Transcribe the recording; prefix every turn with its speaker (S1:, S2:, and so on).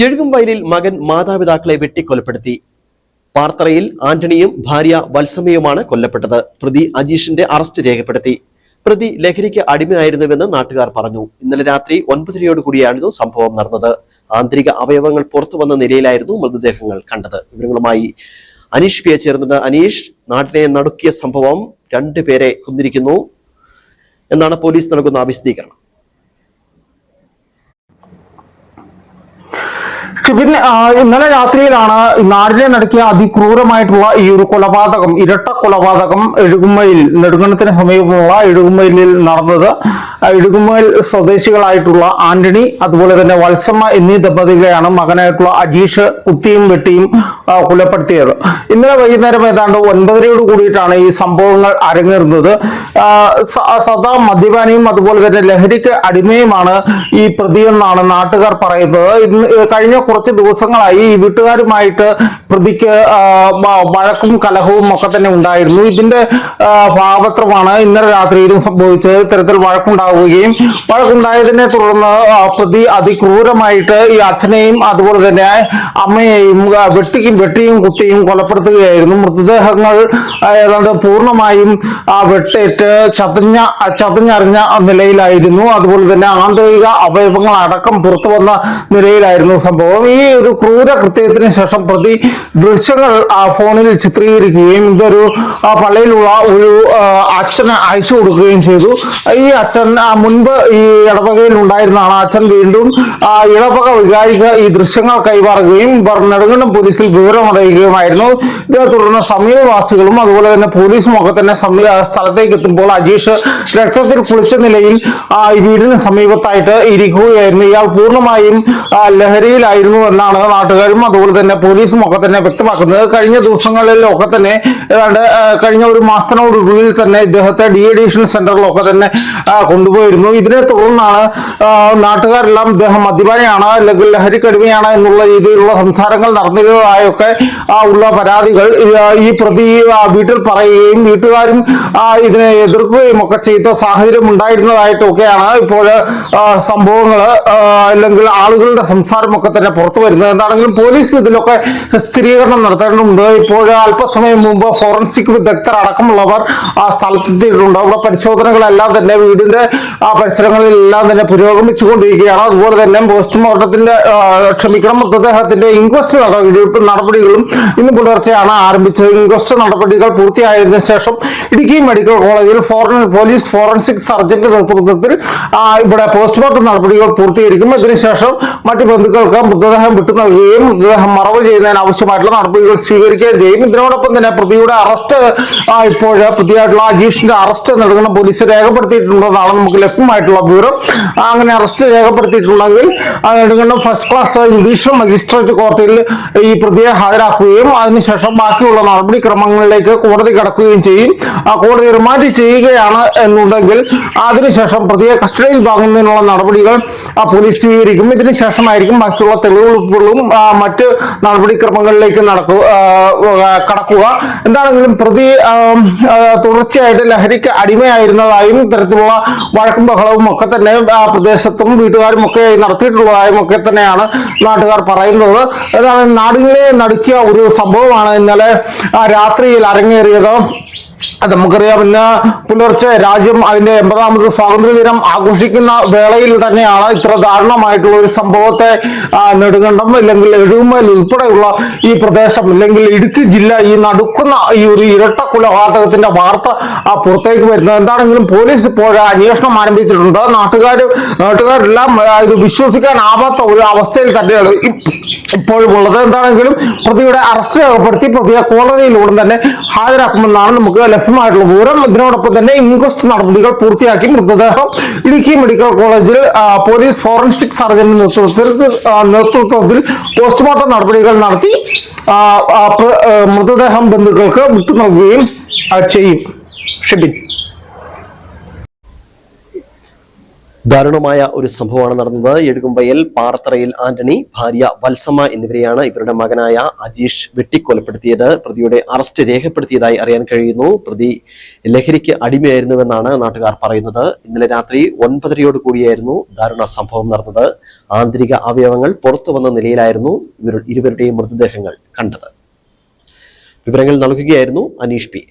S1: എഴുകുംവയലിൽ മകൻ മാതാപിതാക്കളെ വെട്ടിക്കൊലപ്പെടുത്തി. പാർത്തറയിൽ ആന്റണിയും ഭാര്യ വത്സമയുമാണ് കൊല്ലപ്പെട്ടത്. പ്രതി അജീഷിന്റെ അറസ്റ്റ് രേഖപ്പെടുത്തി. പ്രതി ലഹരിക്ക് അടിമയായിരുന്നുവെന്ന് നാട്ടുകാർ പറഞ്ഞു. ഇന്നലെ രാത്രി 9:30 സംഭവം നടന്നത്. ആന്തരിക അവയവങ്ങൾ പുറത്തുവന്ന നിലയിലായിരുന്നു മൃതദേഹങ്ങൾ കണ്ടത്. വിവരങ്ങളുമായി അനീഷ് പി ചേർന്നുണ്ട്. അനീഷ്, നാട്ടിനെ നടുക്കിയ സംഭവം, 2 പേരെ കൊന്നിരിക്കുന്നു എന്നാണ് പോലീസ് നൽകുന്ന വിശദീകരണം.
S2: ഇന്നലെ രാത്രിയിലാണ് നാടിനെ നടക്കിയ അതിക്രൂരമായിട്ടുള്ള ഈ ഒരു കൊലപാതകം, ഇരട്ട കൊലപാതകം എഴുകുമ്മയിൽ, നെടുങ്കണ്ടത്തിന് സമീപമുള്ള എഴുകുമ്മയിലിൽ നടന്നത്. എഴുകുമ്മയിൽ സ്വദേശികളായിട്ടുള്ള ആന്റണി, അതുപോലെ തന്നെ വത്സമ്മ എന്നീ ദമ്പതികളെയാണ് മകനായിട്ടുള്ള അജീഷ് കുത്തിയും വെട്ടിയും കൊലപ്പെടുത്തിയത്. ഇന്നലെ വൈകുന്നേരം ഏതാണ്ട് 9:30 കൂടിയിട്ടാണ് ഈ സംഭവങ്ങൾ അരങ്ങേറുന്നത്. സദാ മദ്യപാനിയും അതുപോലെ തന്നെ ലഹരിക്ക് അടിമയുമാണ് ഈ പ്രതിയെന്നാണ് നാട്ടുകാർ പറയുന്നത്. കഴിഞ്ഞ കുറച്ച് ദിവസങ്ങളായി ഈ വീട്ടുകാരുമായിട്ട് പ്രതിക്ക് വഴക്കും കലഹവും ഒക്കെ തന്നെ ഉണ്ടായിരുന്നു. ഇതിന്റെ ഭാവത്രമാണ് ഇന്നലെ രാത്രിയിലും സംഭവിച്ചത്. ഇത്തരത്തിൽ വഴക്കുണ്ടായതിനെ തുടർന്ന് പ്രതി അതിക്രൂരമായിട്ട് ഈ അച്ഛനെയും അതുപോലെ തന്നെ അമ്മയെയും വെട്ടിയും കുത്തിയും കൊലപ്പെടുത്തുകയായിരുന്നു. മൃതദേഹങ്ങൾ ഏതാണ്ട് പൂർണ്ണമായും വെട്ടേറ്റ് ചതഞ്ഞറിഞ്ഞ നിലയിലായിരുന്നു. അതുപോലെ തന്നെ ആന്തരിക അവയവങ്ങൾ അടക്കം പുറത്തു വന്ന നിലയിലായിരുന്നു സംഭവം. ഈ ഒരു ക്രൂര കൃത്യത്തിന് ശേഷം പ്രതി ദൃശ്യങ്ങൾ ഫോണിൽ ചിത്രീകരിക്കുകയും ഇതൊരു പള്ളിയിലുള്ള ഒരു അച്ഛന് അയച്ചു കൊടുക്കുകയും ചെയ്തു. ഈ അച്ഛൻ മുൻപ് ഈ ഇടവകയിൽ ഉണ്ടായിരുന്നതാണ്. അച്ഛൻ വീണ്ടും ഇടവക വികാരിക്ക് ഈ ദൃശ്യങ്ങൾ കൈമാറുകയും നെടുങ്കണ്ടം പോലീസിൽ വിവരം അറിയിക്കുകയുമായിരുന്നു. ഇതേ തുടർന്ന് സമീപവാസികളും അതുപോലെ തന്നെ പോലീസും ഒക്കെ തന്നെ സ്ഥലത്തേക്ക് എത്തുമ്പോൾ അജീഷ് രക്തത്തിൽ കുളിച്ച നിലയിൽ ഈ വീടിന് സമീപത്തായിട്ട് ഇരിക്കുകയായിരുന്നു. ഇയാൾ പൂർണ്ണമായും ലഹരിയിലായിരുന്നു എന്നാണ് നാട്ടുകാരും അതുപോലെ തന്നെ പോലീസും ഒക്കെ തന്നെ വ്യക്തമാക്കുന്നത്. കഴിഞ്ഞ ദിവസങ്ങളിലൊക്കെ തന്നെ ഏതാണ്ട് കഴിഞ്ഞ ഒരു മാസത്തിനോടുള്ളിൽ തന്നെ ഇദ്ദേഹത്തെ ഡീഅഡിക്ഷൻ സെന്ററിലൊക്കെ തന്നെ കൊണ്ടുപോയിരുന്നു. ഇതിനെ തുടർന്നാണ് നാട്ടുകാരെല്ലാം ഇദ്ദേഹം മദ്യപാനിയാണ് അല്ലെങ്കിൽ ലഹരിക്കടിമയാണ് എന്നുള്ള രീതിയിലുള്ള സംസാരങ്ങൾ നടന്നതായൊക്കെ ഉള്ള പരാതികൾ ഈ പ്രതി വീട്ടിൽ പറയുകയും വീട്ടുകാരും ഇതിനെ എതിർക്കുകയും ഒക്കെ ചെയ്ത സാഹചര്യം ഉണ്ടായിരുന്നതായിട്ടൊക്കെയാണ് ഇപ്പോൾ സംഭവങ്ങൾ അല്ലെങ്കിൽ ആളുകളുടെ സംസാരമൊക്കെ തന്നെ പുറത്തു വരുന്നത്. എന്താണെങ്കിലും പോലീസ് ഇതിലൊക്കെ സ്ഥിരീകരണം നടത്തേണ്ടതുണ്ട്. ഇപ്പോൾ അല്പസമയം മുമ്പ് ഫോറൻസിക് വിദഗ്ധർ അടക്കമുള്ളവർ സ്ഥലത്തെത്തിയിട്ടുണ്ട്. അവിടെ പരിശോധനകളെല്ലാം തന്നെ വീടിന്റെ പരിസരങ്ങളിലെല്ലാം തന്നെ പുരോഗമിച്ചുകൊണ്ടിരിക്കുകയാണ്. അതുപോലെ തന്നെ പോസ്റ്റ്മോർട്ടത്തിന്റെ മൃതദേഹത്തിന്റെ ഇൻക്വസ്റ്റ് നടപടികളും ഇന്ന് പുലർച്ചെയാണ് ആരംഭിച്ചത്. ഇൻക്വസ്റ്റ് നടപടികൾ പൂർത്തിയായതിനു ശേഷം ഇടുക്കി മെഡിക്കൽ കോളേജിൽ പോലീസ് ഫോറൻസിക് സർജന്റെ നേതൃത്വത്തിൽ ഇവിടെ പോസ്റ്റ്മോർട്ടം നടപടികൾ പൂർത്തീകരിക്കും. ഇതിനുശേഷം മറ്റു ബന്ധുക്കൾക്ക് മൃതദേഹം വിട്ടു നൽകുകയും മൃതദേഹം മറവ് ചെയ്യുന്നതിന് ആവശ്യമായിട്ടുള്ള നടപടികൾ സ്വീകരിക്കുകയും ചെയ്യും. ഇതിനോടൊപ്പം തന്നെ പ്രതിയുടെ അറസ്റ്റ് ഇപ്പോൾ പ്രതിയായിട്ടുള്ള അജീഷിന്റെ അറസ്റ്റ് നെടുങ്കണ്ടം പോലീസ് രേഖപ്പെടുത്തിയിട്ടുണ്ടെന്നാണ് നമുക്ക് ലഭ്യമായിട്ടുള്ള വിവരം. അങ്ങനെ അറസ്റ്റ് രേഖപ്പെടുത്തിയിട്ടുണ്ടെങ്കിൽ Nedumkandam first class judicial magistrate കോടതിയിൽ ഈ പ്രതിയെ ഹാജരാക്കുകയും അതിനുശേഷം ബാക്കിയുള്ള നടപടിക്രമങ്ങളിലേക്ക് കോടതി കടക്കുകയും ചെയ്യും. കോടതി റിമാൻഡ് ചെയ്യുകയാണ് എന്നുണ്ടെങ്കിൽ അതിനുശേഷം പ്രതിയെ കസ്റ്റഡിയിൽ വാങ്ങുന്നതിനുള്ള നടപടികൾ പോലീസ് സ്വീകരിക്കും. ഇതിനുശേഷമായിരിക്കും ബാക്കിയുള്ള തെളിവുകളും മറ്റ് നടപടിക്രമങ്ങളിലേക്ക് കടക്കുക. എന്താണെങ്കിലും പ്രതി തുടർച്ചയായിട്ട് ലഹരിക്ക് അടിമയായിരുന്നതായും ഇത്തരത്തിലുള്ള വഴക്കും ബഹളവും ഒക്കെ തന്നെ പ്രദേശത്തും വീട്ടുകാരും ഒക്കെ നടത്തിയിട്ടുള്ളതായും ഒക്കെ തന്നെയാണ് നാട്ടുകാർ പറയുന്നത്. അതാണ് നാടുകളെ നടുക്കിയ ഒരു സംഭവമാണ് ഇന്നലെ രാത്രിയിൽ അരങ്ങേറിയത്. നമുക്കറിയാം, ഇന്ന് പുലർച്ചെ രാജ്യം അതിന്റെ 80ാമത് സ്വാതന്ത്ര്യദിനം ആഘോഷിക്കുന്ന വേളയിൽ തന്നെയാണ് ഇത്ര ദാരുണമായിട്ടുള്ള ഒരു സംഭവത്തെ നെടുങ്കണ്ടം അല്ലെങ്കിൽ എഴുകുമ്മൽ ഉൾപ്പെടെയുള്ള ഈ പ്രദേശം അല്ലെങ്കിൽ ഇടുക്കി ജില്ല ഈ നടുക്കുന്ന ഈ ഒരു ഇരട്ട കൊലപാതകത്തിന്റെ വാർത്ത പുറത്തേക്ക് വരുന്നത്. എന്താണെങ്കിലും പോലീസ് ഇപ്പോൾ അന്വേഷണം ആരംഭിച്ചിട്ടുണ്ട്. നാട്ടുകാരെല്ലാം ഇത് വിശ്വസിക്കാനാവാത്ത ഒരു അവസ്ഥയിൽ തന്നെയാണ് ഇപ്പോഴും ഉള്ളത്. എന്താണെങ്കിലും പ്രതിയുടെ അറസ്റ്റ് രേഖപ്പെടുത്തി പ്രതിയെ കോടതിയിലൂടെ തന്നെ ഹാജരാക്കുമെന്നാണ് നമുക്ക് ലഭ്യമായിട്ടുള്ള വിവരം. ഇതിനോടൊപ്പം തന്നെ ഇൻക്വസ്റ്റ് നടപടികൾ പൂർത്തിയാക്കി മൃതദേഹം ഇടുക്കി മെഡിക്കൽ കോളേജിൽ പോലീസ് ഫോറൻസിക് സർജന്റെ നേതൃത്വത്തിൽ പോസ്റ്റ്മോർട്ടം നടപടികൾ നടത്തി മൃതദേഹം ബന്ധുക്കൾക്ക് വിട്ടു നൽകുകയും ചെയ്യും. ഷിബിൻ.
S1: ദാരുണമായ ഒരു സംഭവമാണ് നടന്നത്. എഴുകുമ്പയിൽ പാറത്തറയിൽ ആന്റണി, ഭാര്യ വത്സമ്മ എന്നിവരെയാണ് ഇവരുടെ മകനായ അജീഷ് വെട്ടിക്കൊലപ്പെടുത്തിയത്. പ്രതിയുടെ അറസ്റ്റ് രേഖപ്പെടുത്തിയതായി അറിയാൻ കഴിയുന്നു. പ്രതി ലഹരിക്ക് അടിമയായിരുന്നുവെന്നാണ് നാട്ടുകാർ പറയുന്നത്. ഇന്നലെ രാത്രി 9:30 കൂടിയായിരുന്നു ദാരുണ സംഭവം നടന്നത്. ആന്തരിക അവയവങ്ങൾ പുറത്തു വന്ന നിലയിലായിരുന്നു ഇരുവരുടെയും മൃതദേഹങ്ങൾ കണ്ടത്. വിവരങ്ങൾ നൽകുകയായിരുന്നു അനീഷ് പി.